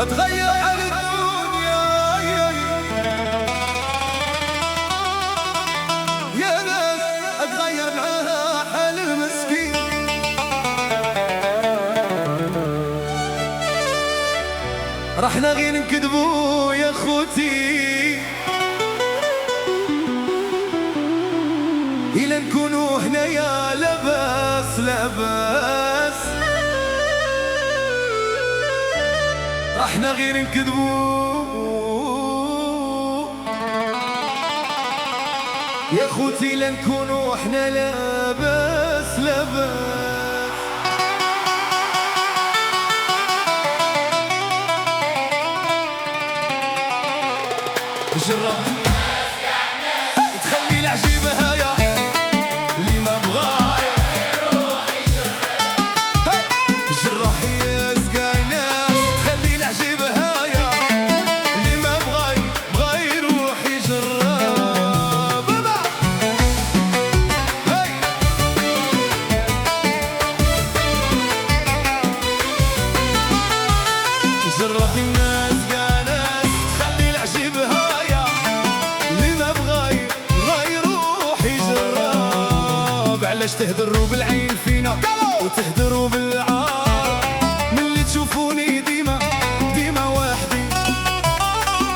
اتغير على الدنيا يا ناس، اتغير على حال المسكين. رحنا غير نكذبوا يا خوتي إلا نكونوا هنايا لاباس لاباس. رحنا غير نكذبوا يا خوتي إلا نكونوا احنا لاباس لاباس. جرب تخلي العجيب هايا اللي ما بغا يروح يجرب. جرح يسقى ناس تخلي العجيب هايا اللي ما بغا يروح يجرب. بابا هاي جرح الناس قال ناس تخلي العجيب هايا اللي ما بغا يروح يجرب. علاش تهدروا بالعين فينا وتهدروا بالعار ملي تشوفوني ديما ديما وحدي.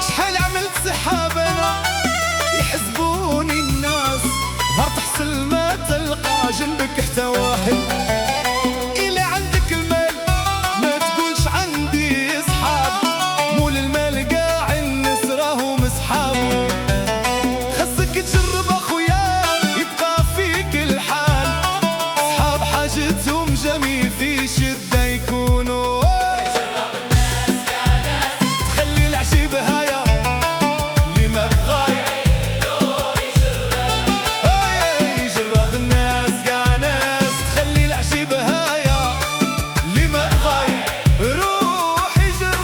شحال عملت سحاب انا يحسبوني الناس، نهار تحصل ما تلقى جنبك حتى واحد. إلا عندك المال ما تقولش عندي صحاب، مول المال قاع الناس راهم صحاب. خاصك تجرب اخويا يبقى فيك الحال، صحاب حاجتهم جميل في شدة يكونوا. جرب الناس يا ناس تخلي العجيب هايا اللي ما بغا يروح يجرب. جرب الناس يا ناس تخلي العجيب هايا اللي ما بغا يروح يجرب.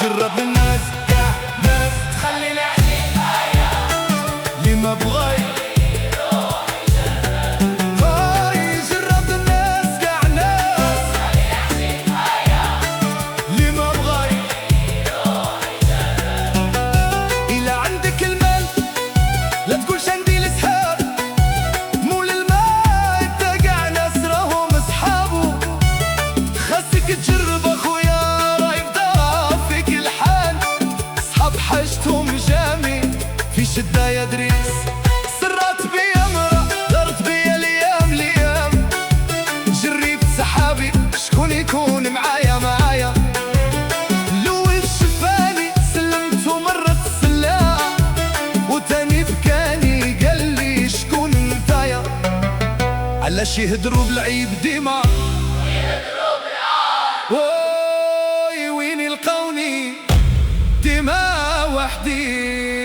جرب الناس كاع ناس تخلي العجيب هايا اللي ما بغا يروح يجرب. جرب الناس كاع ناس تخلي العجيب هايا اللي ما بغا يروح يجرب. إلا عندك المال لا تقولش عندي الصحاب، مول المال تا كاع ناس راهم صحابو. خاصك تجرب اخويا حاجتهم جامي في شدة يا دريس. سرات بيا مرة دارت بيا ليام ليام، جريت سحابي شكون يكون معايا. لول شفاني سلمتو مرة السلام، وتاني بكاني قالي شكون نتايا. علاش يهدروا بالعيب ديما يهدروا بالعار، وين يلقوني ديما وحدي.